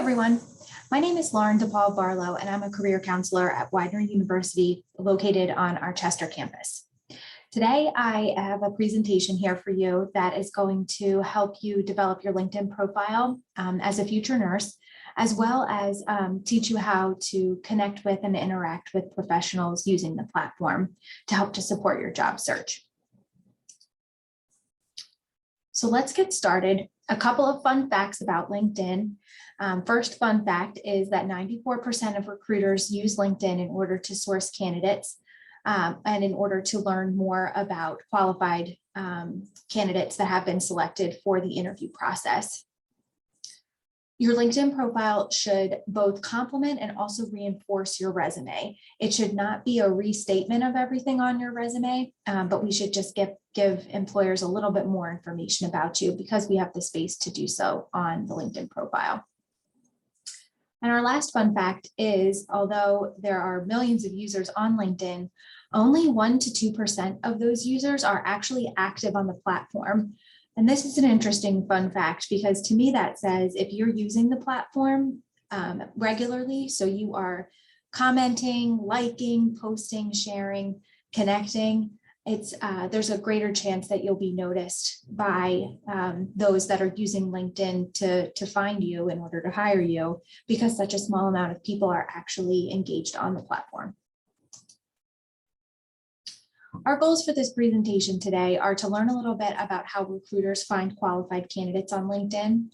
everyone. My name is Lauren DePaul Barlow, and I'm a career counselor at Widener University located on our Chester campus. Today, I have a presentation here for you that is going to help you develop your LinkedIn profile as a future nurse, as well as teach you how to connect with and interact with professionals using the platform to help to support your job search. So let's get started. A couple of fun facts about LinkedIn. First fun fact is that 94% of recruiters use LinkedIn in order to source candidates and in order to learn more about qualified candidates that have been selected for the interview process. Your LinkedIn profile should both complement and also reinforce your resume. It should not be a restatement of everything on your resume, but we should just give employers a little bit more information about you because we have the space to do so on the LinkedIn profile. And our last fun fact is, although there are millions of users on LinkedIn, only 1 to 2% of those users are actually active on the platform. And this is an interesting fun fact because to me that says if you're using the platform regularly, so you are commenting, liking, posting, sharing, connecting, there's a greater chance that you'll be noticed by those that are using LinkedIn to find you in order to hire you because such a small amount of people are actually engaged on the platform. Our goals for this presentation today are to learn a little bit about how recruiters find qualified candidates on LinkedIn.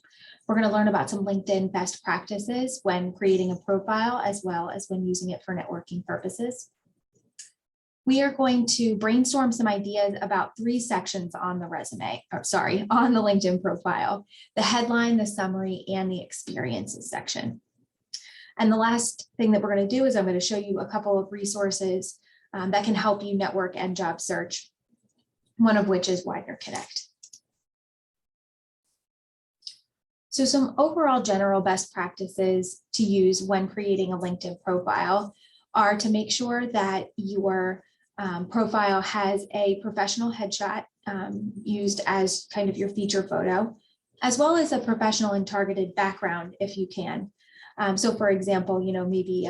We're going to learn about some LinkedIn best practices when creating a profile, as well as when using it for networking purposes. We are going to brainstorm some ideas about 3 sections on the on the LinkedIn profile: the headline, the summary, and the experiences section. And the last thing that we're going to do is I'm going to show you a couple of resources that can help you network and job search, one of which is Widener Connect. So some overall general best practices to use when creating a LinkedIn profile are to make sure that your profile has a professional headshot used as kind of your feature photo, as well as a professional and targeted background if you can. So for example, maybe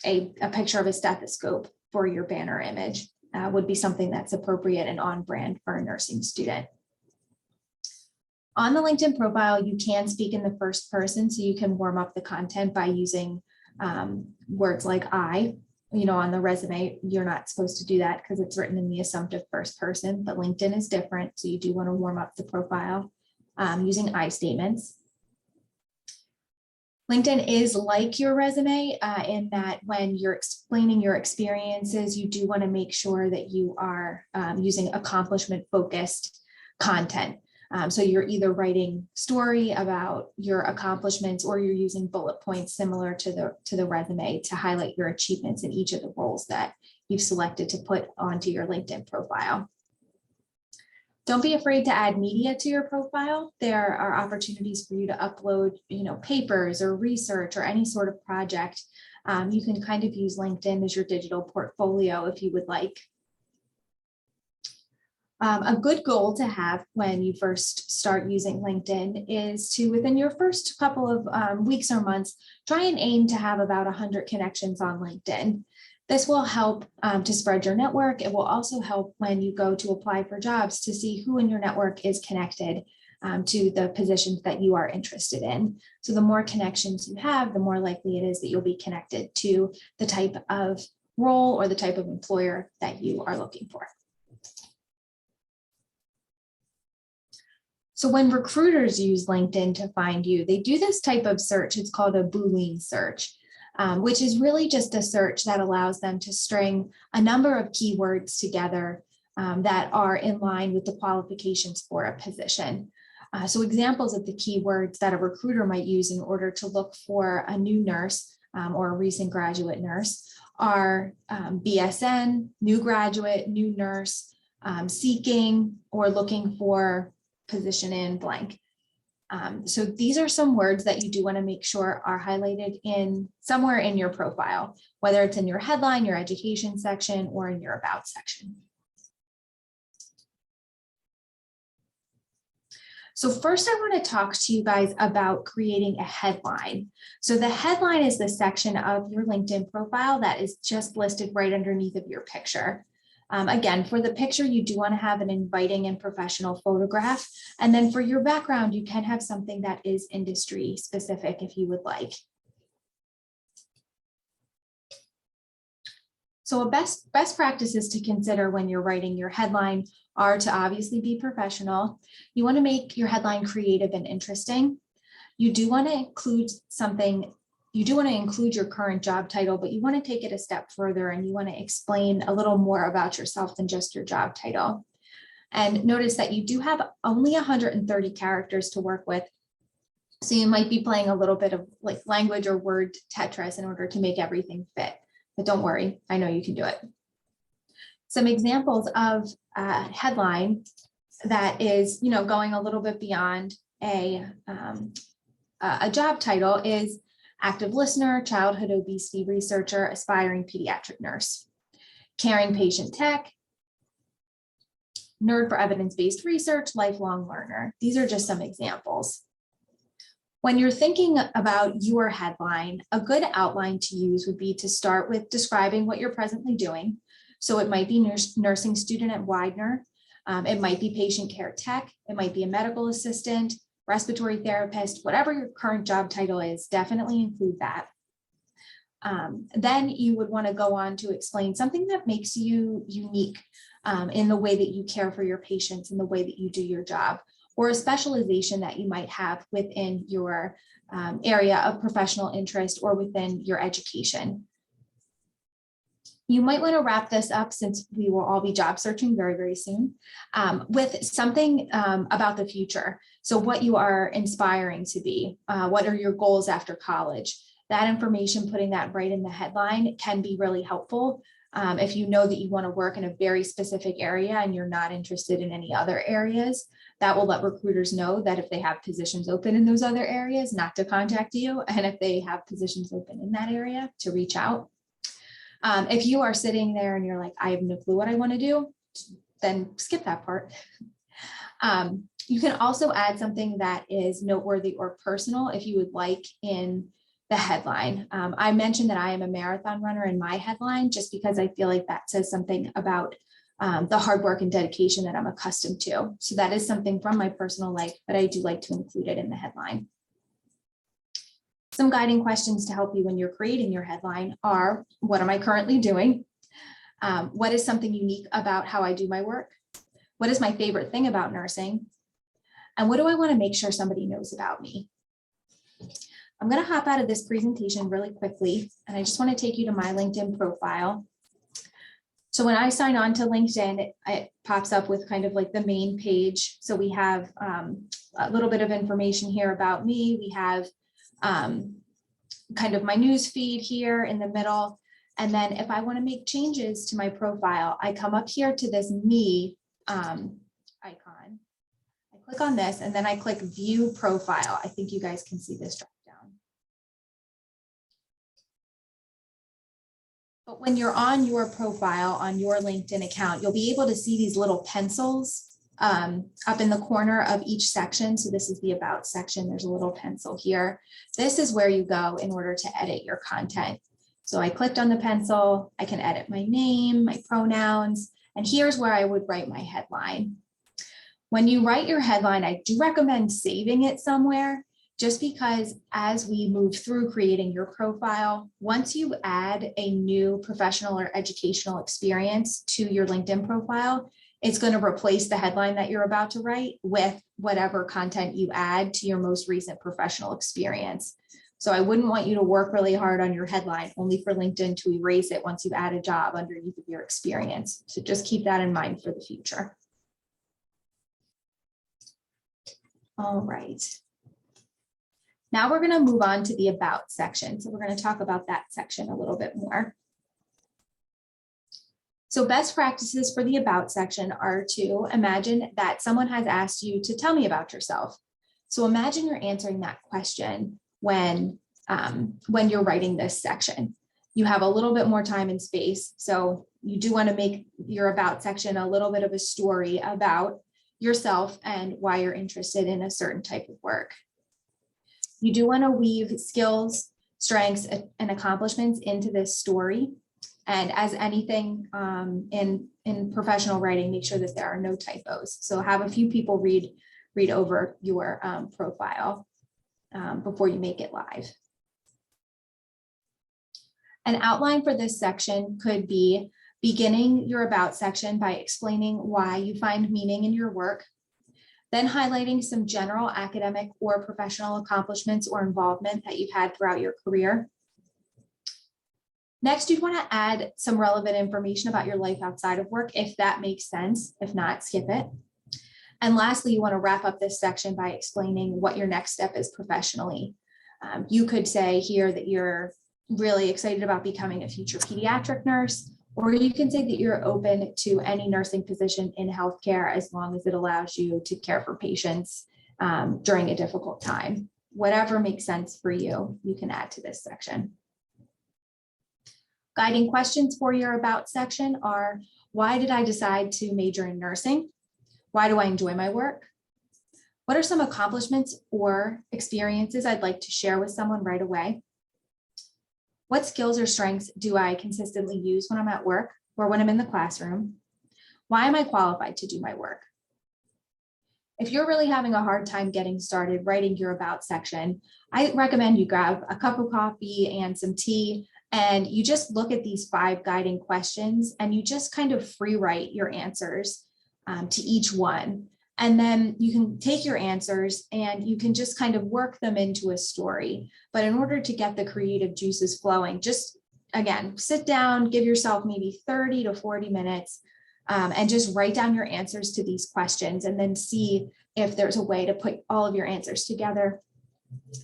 a picture of a stethoscope for your banner image would be something that's appropriate and on brand for a nursing student. On the LinkedIn profile, you can speak in the first person, so you can warm up the content by using words like I. On the resume, you're not supposed to do that because it's written in the assumptive first person, but LinkedIn is different, so you do want to warm up the profile using I statements. LinkedIn is like your resume in that when you're explaining your experiences, you do want to make sure that you are using accomplishment-focused content. So you're either writing story about your accomplishments or you're using bullet points similar to the resume to highlight your achievements in each of the roles that you've selected to put onto your LinkedIn profile. Don't be afraid to add media to your profile. There are opportunities for you to upload, papers or research or any sort of project. You can kind of use LinkedIn as your digital portfolio if you would like. A good goal to have when you first start using LinkedIn is to, within your first couple of weeks or months, try and aim to have about 100 connections on LinkedIn. This will help to spread your network. It will also help when you go to apply for jobs to see who in your network is connected to the positions that you are interested in. So the more connections you have, the more likely it is that you'll be connected to the type of role or the type of employer that you are looking for. So when recruiters use LinkedIn to find you, they do this type of search. It's called a Boolean search. Which is really just a search that allows them to string a number of keywords together that are in line with the qualifications for a position. So examples of the keywords that a recruiter might use in order to look for a new nurse or a recent graduate nurse are BSN, new graduate, new nurse, seeking, or looking for position in blank. So these are some words that you do want to make sure are highlighted in somewhere in your profile, whether it's in your headline, your education section, or in your about section. So first I want to talk to you guys about creating a headline. So the headline is the section of your LinkedIn profile that is just listed right underneath of your picture. Again, for the picture, you do want to have an inviting and professional photograph. And then for your background, you can have something that is industry specific if you would like. So a best practices to consider when you're writing your headline are to obviously be professional. You want to make your headline creative and interesting. You do want to include something, you do want to include your current job title, but you want to take it a step further and you want to explain a little more about yourself than just your job title. And notice that you do have only 130 characters to work with. So you might be playing a little bit of like language or word Tetris in order to make everything fit. But don't worry, I know you can do it. Some examples of a headline that is, going a little bit beyond a job title is active listener, childhood obesity researcher, aspiring pediatric nurse, caring patient tech, nerd for evidence-based research, lifelong learner. These are just some examples. When you're thinking about your headline, a good outline to use would be to start with describing what you're presently doing. So it might be nursing student at Widener. It might be patient care tech. It might be a medical assistant, respiratory therapist, whatever your current job title is, definitely include that. Then you would want to go on to explain something that makes you unique in the way that you care for your patients and the way that you do your job, or a specialization that you might have within your area of professional interest or within your education. You might want to wrap this up, since we will all be job searching very, very soon, with something about the future. So what you are inspiring to be, what are your goals after college? That information, putting that right in the headline can be really helpful. If you know that you want to work in a very specific area and you're not interested in any other areas, that will let recruiters know that if they have positions open in those other areas, not to contact you. And if they have positions open in that area, to reach out. If you are sitting there and you're like, I have no clue what I want to do, then skip that part. You can also add something that is noteworthy or personal if you would like in the headline. I mentioned that I am a marathon runner in my headline, just because I feel like that says something about the hard work and dedication that I'm accustomed to. So that is something from my personal life, but I do like to include it in the headline. Some guiding questions to help you when you're creating your headline are, what am I currently doing? What is something unique about how I do my work? What is my favorite thing about nursing? And what do I want to make sure somebody knows about me? I'm going to hop out of this presentation really quickly, and I just want to take you to my LinkedIn profile. So when I sign on to LinkedIn, it pops up with kind of like the main page. So we have a little bit of information here about me. We have kind of my news feed here in the middle. And then if I want to make changes to my profile, I come up here to this me icon. I click on this and then I click view profile. I think you guys can see this drop down. But when you're on your profile on your LinkedIn account, you'll be able to see these little pencils up in the corner of each section. So this is the about section. There's a little pencil here. This is where you go in order to edit your content. So I clicked on the pencil. I can edit my name, my pronouns, and here's where I would write my headline. When you write your headline, I do recommend saving it somewhere, just because as we move through creating your profile, once you add a new professional or educational experience to your LinkedIn profile, it's going to replace the headline that you're about to write with whatever content you add to your most recent professional experience. So I wouldn't want you to work really hard on your headline only for LinkedIn to erase it once you add a job underneath of your experience. So just keep that in mind for the future. All right. Now we're going to move on to the about section. So we're going to talk about that section a little bit more. So best practices for the about section are to imagine that someone has asked you to tell me about yourself. So imagine you're answering that question when you're writing this section. You have a little bit more time and space. So you do want to make your about section a little bit of a story about yourself and why you're interested in a certain type of work. You do want to weave skills, strengths, and accomplishments into this story. And as anything in professional writing, make sure that there are no typos. So have a few people read over your profile before you make it live. An outline for this section could be beginning your about section by explaining why you find meaning in your work, then highlighting some general academic or professional accomplishments or involvement that you've had throughout your career. Next, you'd want to add some relevant information about your life outside of work, if that makes sense. If not, skip it. And lastly, you want to wrap up this section by explaining what your next step is professionally. You could say here that you're really excited about becoming a future pediatric nurse, or you can say that you're open to any nursing position in healthcare as long as it allows you to care for patients during a difficult time. Whatever makes sense for you, you can add to this section. Guiding questions for your about section are, why did I decide to major in nursing? Why do I enjoy my work? What are some accomplishments or experiences I'd like to share with someone right away? What skills or strengths do I consistently use when I'm at work or when I'm in the classroom? Why am I qualified to do my work? If you're really having a hard time getting started writing your about section, I recommend you grab a cup of coffee and some tea, and you just look at these 5 guiding questions and you just kind of free write your answers to each one. And then you can take your answers and you can just kind of work them into a story. But in order to get the creative juices flowing, just again, sit down, give yourself maybe 30 to 40 minutes and just write down your answers to these questions and then see if there's a way to put all of your answers together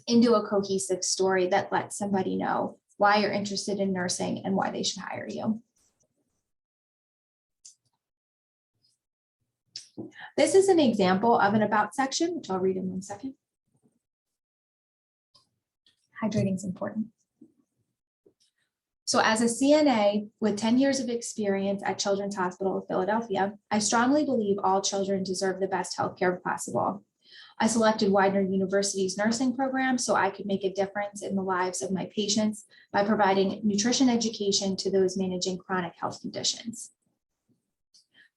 into a cohesive story that lets somebody know why you're interested in nursing and why they should hire you. This is an example of an about section, which I'll read in 1 second. Hydrating is important. So as a CNA with 10 years of experience at Children's Hospital of Philadelphia, I strongly believe all children deserve the best healthcare possible. I selected Widener University's nursing program so I could make a difference in the lives of my patients by providing nutrition education to those managing chronic health conditions.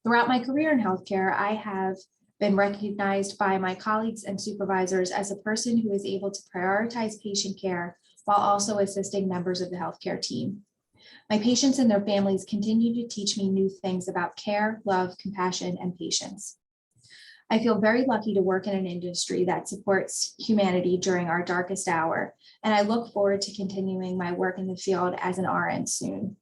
Throughout my career in healthcare, I have been recognized by my colleagues and supervisors as a person who is able to prioritize patient care while also assisting members of the healthcare team. My patients and their families continue to teach me new things about care, love, compassion, and patience. I feel very lucky to work in an industry that supports humanity during our darkest hour, and I look forward to continuing my work in the field as an RN soon.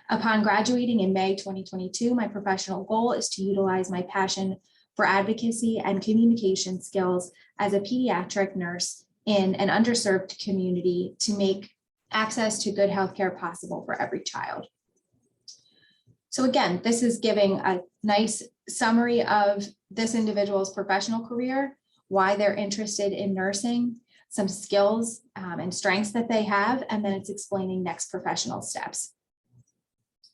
Upon graduating in May 2022, my professional goal is to utilize my passion for advocacy and communication skills as a pediatric nurse in an underserved community to make access to good healthcare possible for every child. So again, this is giving a nice summary of this individual's professional career, why they're interested in nursing, some skills and strengths that they have, and then it's explaining next professional steps.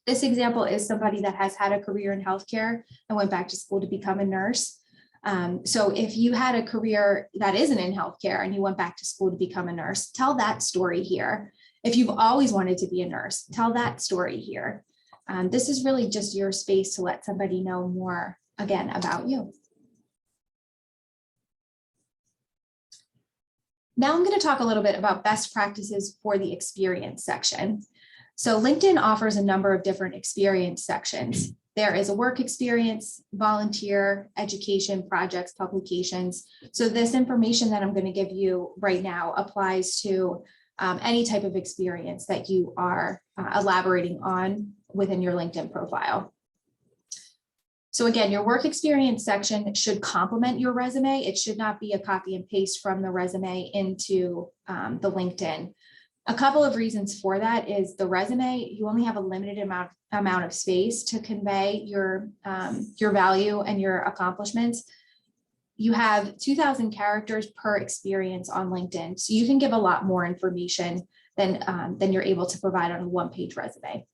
This example is somebody that has had a career in healthcare and went back to school to become a nurse. So if you had a career that isn't in healthcare and you went back to school to become a nurse, tell that story here. If you've always wanted to be a nurse, tell that story here. This is really just your space to let somebody know more, again, about you. Now I'm going to talk a little bit about best practices for the experience section. So LinkedIn offers a number of different experience sections. There is a work experience, volunteer, education, projects, publications. So this information that I'm going to give you right now applies to any type of experience that you are elaborating on within your LinkedIn profile. So again, your work experience section should complement your resume. It should not be a copy and paste from the resume into the LinkedIn. A couple of reasons for that is the resume, you only have a limited amount of space to convey your value and your accomplishments. You have 2,000 characters per experience on LinkedIn, so you can give a lot more information than you're able to provide on a one-page resume.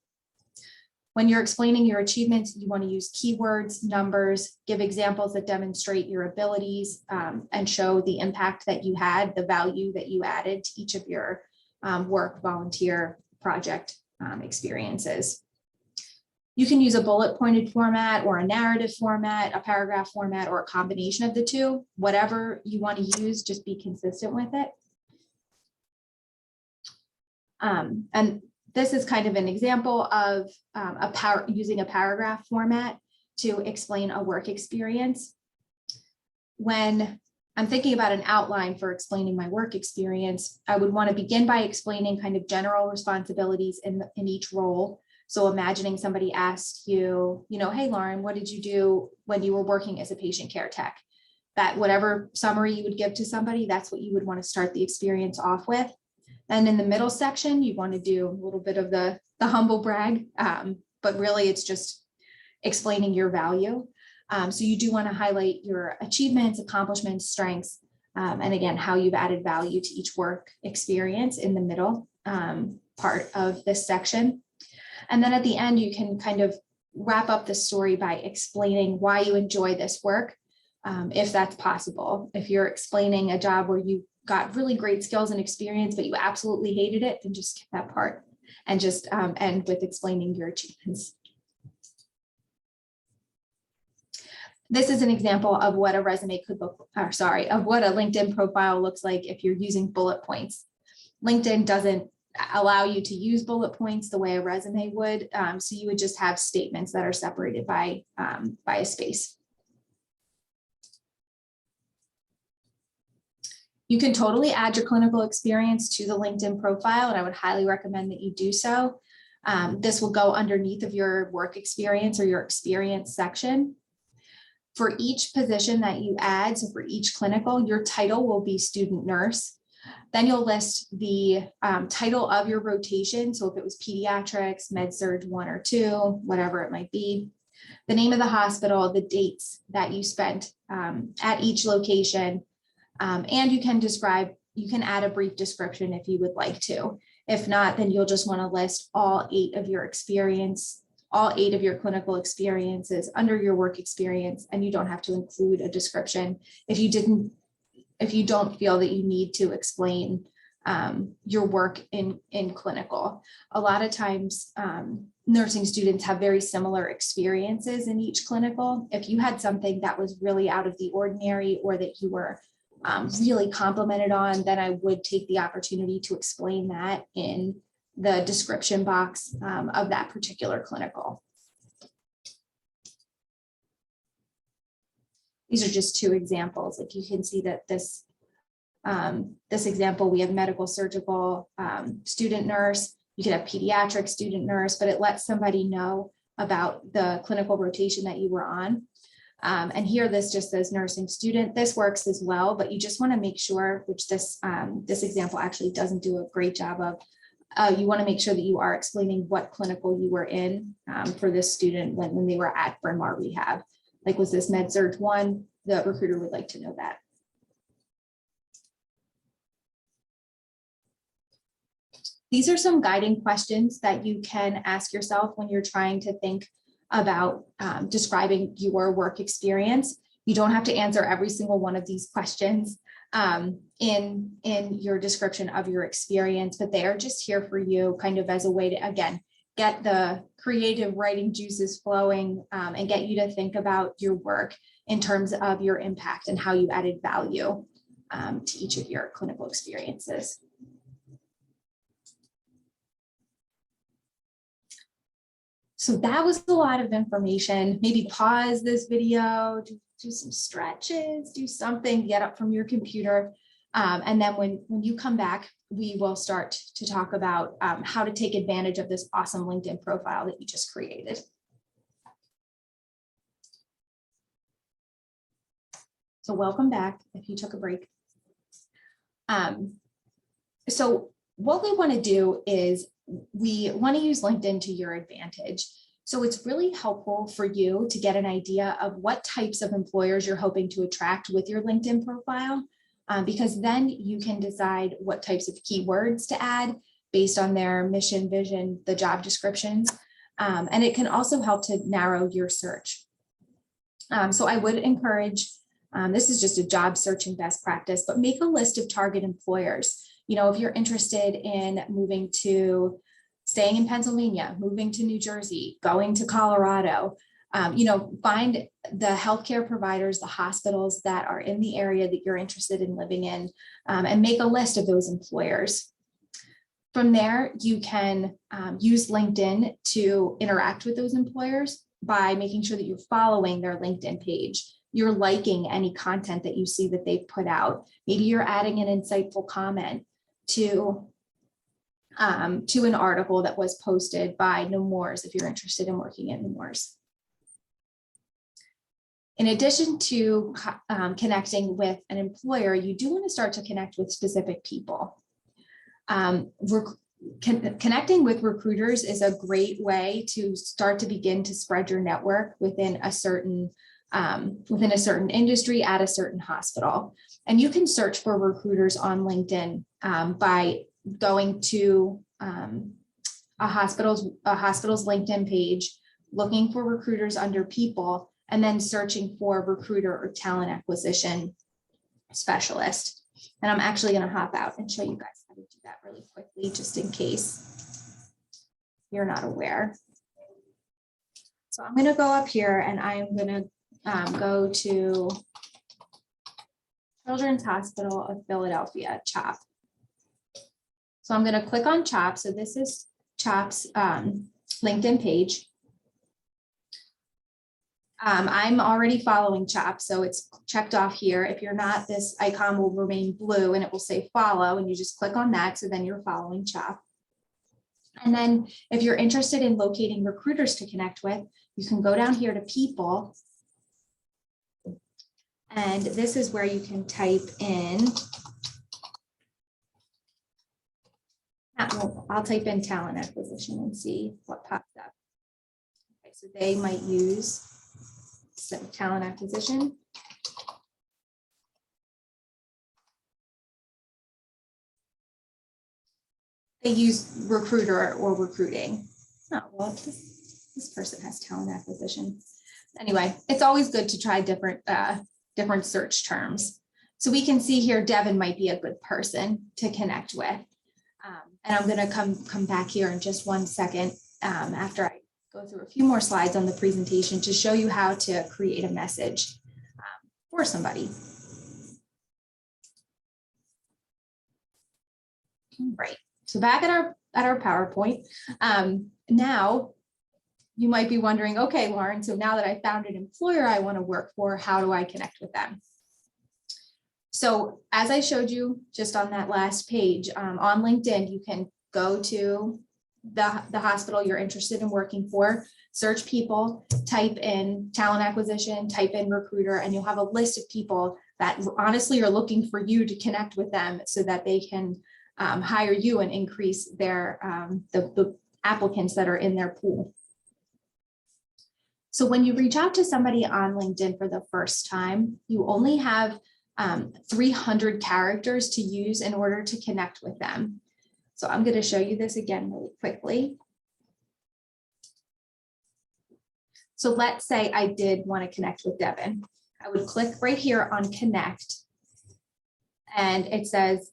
When you're explaining your achievements, you want to use keywords, numbers, give examples that demonstrate your abilities, and show the impact that you had, the value that you added to each of your work, volunteer, project experiences. You can use a bullet pointed format or a narrative format, a paragraph format, or a combination of the two. Whatever you want to use, just be consistent with it. And this is kind of an example of using a paragraph format to explain a work experience. When I'm thinking about an outline for explaining my work experience, I would want to begin by explaining kind of general responsibilities in each role. So imagining somebody asked you, hey, Lauren, what did you do when you were working as a patient care tech? That whatever summary you would give to somebody, that's what you would want to start the experience off with. And in the middle section, you want to do a little bit of the humble brag, but really it's just explaining your value. So you do want to highlight your achievements, accomplishments, strengths, and again, how you've added value to each work experience in the middle part of this section. And then at the end, you can kind of wrap up the story by explaining why you enjoy this work, if that's possible. If you're explaining a job where you got really great skills and experience, but you absolutely hated it, then just skip that part and just end with explaining your achievements. This is an example of what a resume could look, of what a LinkedIn profile looks like if you're using bullet points. LinkedIn doesn't allow you to use bullet points the way a resume would. So you would just have statements that are separated by a space. You can totally add your clinical experience to the LinkedIn profile, and I would highly recommend that you do so. This will go underneath of your work experience or your experience section. For each position that you add, so for each clinical, your title will be student nurse. Then you'll list the title of your rotation. So if it was pediatrics, med surg 1 or 2, whatever it might be, the name of the hospital, the dates that you spent at each location, and you can add a brief description if you would like to. If not, then you'll just want to list all 8 of your clinical experiences under your work experience, and you don't have to include a description if you don't feel that you need to explain your work in clinical. A lot of times, nursing students have very similar experiences in each clinical. If you had something that was really out of the ordinary or that you were really complimented on, then I would take the opportunity to explain that in the description box of that particular clinical. These are just 2 examples. Like you can see that this example, we have medical surgical student nurse, you could have pediatric student nurse, but it lets somebody know about the clinical rotation that you were on. And here this just says nursing student. This works as well, but you just want to make sure, which this example actually doesn't do a great job of, you want to make sure that you are explaining what clinical you were in for this student when they were at Bryn Mawr Rehab. Like, was this med surg 1? The recruiter would like to know that. These are some guiding questions that you can ask yourself when you're trying to think about describing your work experience. You don't have to answer every single one of these questions in your description of your experience, but they are just here for you kind of as a way to, again, get the creative writing juices flowing and get you to think about your work in terms of your impact and how you added value to each of your clinical experiences. So that was a lot of information. Maybe pause this video, do some stretches, do something, get up from your computer. And then when you come back, we will start to talk about how to take advantage of this awesome LinkedIn profile that you just created. So welcome back if you took a break. So what we want to do is we want to use LinkedIn to your advantage. So it's really helpful for you to get an idea of what types of employers you're hoping to attract with your LinkedIn profile, because then you can decide what types of keywords to add based on their mission, vision, the job descriptions. And it can also help to narrow your search. So I would encourage, this is just a job searching best practice, but make a list of target employers. You know, if you're interested in staying in Pennsylvania, moving to New Jersey, going to Colorado, you know, find the healthcare providers, the hospitals that are in the area that you're interested in living in, and make a list of those employers. From there, you can use LinkedIn to interact with those employers by making sure that you're following their LinkedIn page. You're liking any content that you see that they've put out. Maybe you're adding an insightful comment to an article that was posted by Nemours if you're interested in working at Nemours. In addition to connecting with an employer, you do want to start to connect with specific people. Connecting with recruiters is a great way to start to begin to spread your network within a certain industry at a certain hospital. And you can search for recruiters on LinkedIn by going to a hospital's LinkedIn page, looking for recruiters under people, and then searching for recruiter or talent acquisition specialist. And I'm actually going to hop out and show you guys how to do that really quickly, just in case you're not aware. So I'm going to go up here and I'm going to go to Children's Hospital of Philadelphia, CHOP. So I'm going to click on CHOP. So this is CHOP's LinkedIn page. I'm already following CHOP, so it's checked off here. If you're not, this icon will remain blue and it will say follow, and you just click on that. So then you're following CHOP. And then if you're interested in locating recruiters to connect with, you can go down here to people. And this is where you can type in, I'll type in talent acquisition and see what pops up. Okay, so they might use talent acquisition. They use recruiter or recruiting. Oh, well, this person has talent acquisition. Anyway, it's always good to try different search terms. So we can see here, Devin might be a good person to connect with. And I'm going to come back here in just 1 second after I go through a few more slides on the presentation to show you how to create a message for somebody. Right. So back at our PowerPoint, now you might be wondering, okay, Lauren, so now that I found an employer I want to work for, how do I connect with them? So as I showed you just on that last page, on LinkedIn, you can go to the hospital you're interested in working for, search people, type in talent acquisition, type in recruiter, and you'll have a list of people that honestly are looking for you to connect with them so that they can hire you and increase their the applicants that are in their pool. So when you reach out to somebody on LinkedIn for the first time, you only have 300 characters to use in order to connect with them. So I'm going to show you this again really quickly. So let's say I did want to connect with Devin. I would click right here on connect. And it says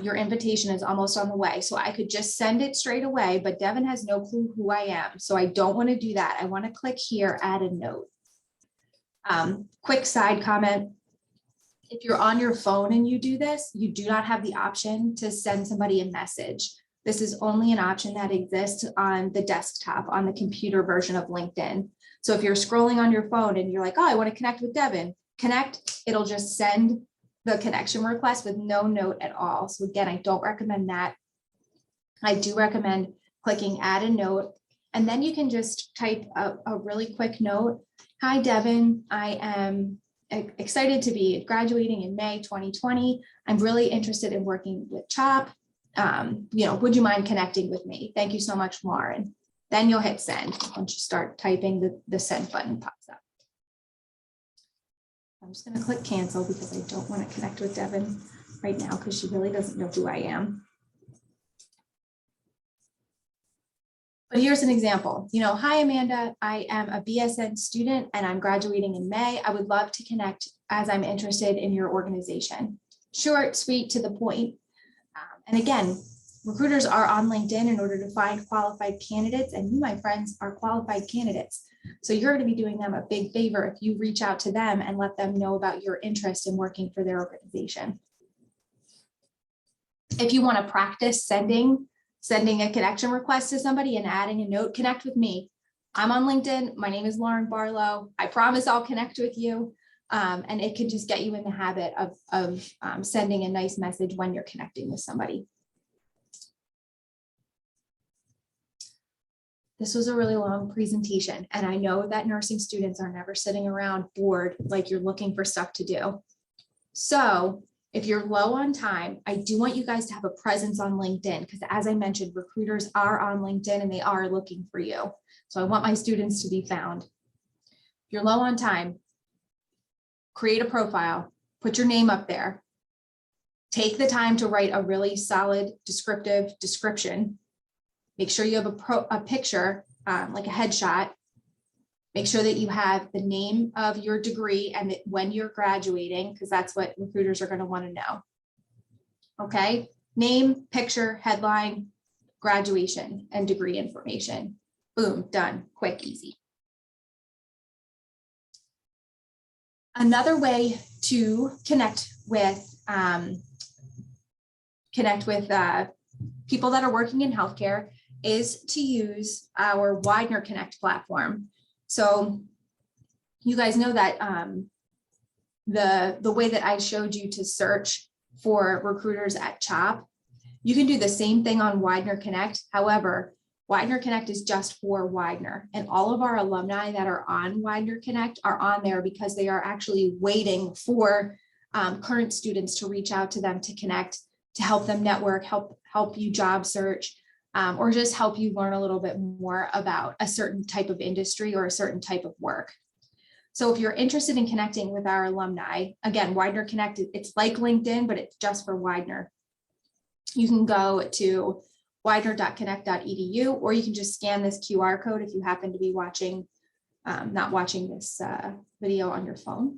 your invitation is almost on the way. So I could just send it straight away, but Devin has no clue who I am. So I don't want to do that. I want to click here, add a note. Quick side comment. If you're on your phone and you do this, you do not have the option to send somebody a message. This is only an option that exists on the desktop, on the computer version of LinkedIn. So if you're scrolling on your phone and you're like, oh, I want to connect with Devin, connect, it'll just send the connection request with no note at all. So again, I don't recommend that. I do recommend clicking add a note, and then you can just type a really quick note. Hi, Devin, I am excited to be graduating in May 2020. I'm really interested in working with CHOP. Would you mind connecting with me? Thank you so much, Lauren. Then you'll hit send. Once you start typing, the send button pops up. I'm just going to click cancel because I don't want to connect with Devin right now because she really doesn't know who I am. But here's an example, hi, Amanda, I am a BSN student and I'm graduating in May. I would love to connect as I'm interested in your organization. Short, sweet, to the point. And again, recruiters are on LinkedIn in order to find qualified candidates, and you, my friends, are qualified candidates. So you're going to be doing them a big favor if you reach out to them and let them know about your interest in working for their organization. If you want to practice sending a connection request to somebody and adding a note, connect with me. I'm on LinkedIn. My name is Lauren Barlow. I promise I'll connect with you. And it can just get you in the habit of sending a nice message when you're connecting with somebody. This was a really long presentation, and I know that nursing students are never sitting around bored like you're looking for stuff to do. So if you're low on time, I do want you guys to have a presence on LinkedIn, because as I mentioned, recruiters are on LinkedIn and they are looking for you. So I want my students to be found. If you're low on time, create a profile, put your name up there, take the time to write a really solid descriptive description. Make sure you have a picture, like a headshot. Make sure that you have the name of your degree and when you're graduating, because that's what recruiters are going to want to know. Okay, name, picture, headline, graduation, and degree information. Boom, done, quick, easy. Another way to connect with people that are working in healthcare is to use our Widener Connect platform. So you guys know that the way that I showed you to search for recruiters at CHOP, you can do the same thing on Widener Connect. However, Widener Connect is just for Widener, and all of our alumni that are on Widener Connect are on there because they are actually waiting for current students to reach out to them to connect, to help them network, help you job search, or just help you learn a little bit more about a certain type of industry or a certain type of work. So if you're interested in connecting with our alumni, again, Widener Connect, it's like LinkedIn, but it's just for Widener. You can go to widener.connect.edu, or you can just scan this QR code if you happen to be watching, not watching this video on your phone.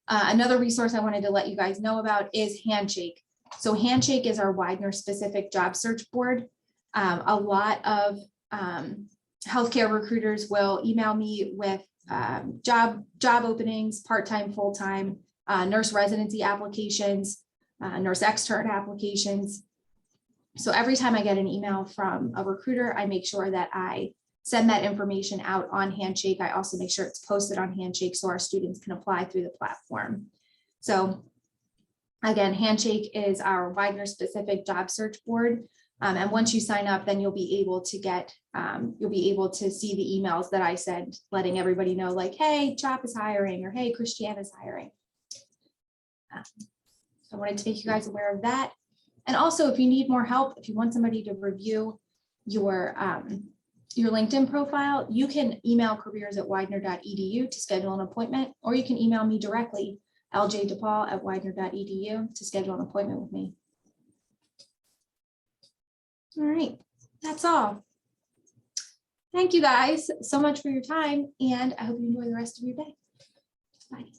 Another resource I wanted to let you guys know about is Handshake. So Handshake is our Widener specific job search board. A lot of healthcare recruiters will email me with job openings, part-time, full-time, nurse residency applications, nurse extern applications. So every time I get an email from a recruiter, I make sure that I send that information out on Handshake. I also make sure it's posted on Handshake so our students can apply through the platform. So again, Handshake is our Widener specific job search board. And once you sign up, then you'll be able to get, you'll be able to see the emails that I send, letting everybody know like, hey, CHOP is hiring, or hey, Christiana is hiring. I wanted to make you guys aware of that. And also, if you need more help, if you want somebody to review your LinkedIn profile, you can email careers@widener.edu to schedule an appointment, or you can email me directly, ljdepaull@widener.edu, to schedule an appointment with me. All right, that's all. Thank you guys so much for your time, and I hope you enjoy the rest of your day. Bye.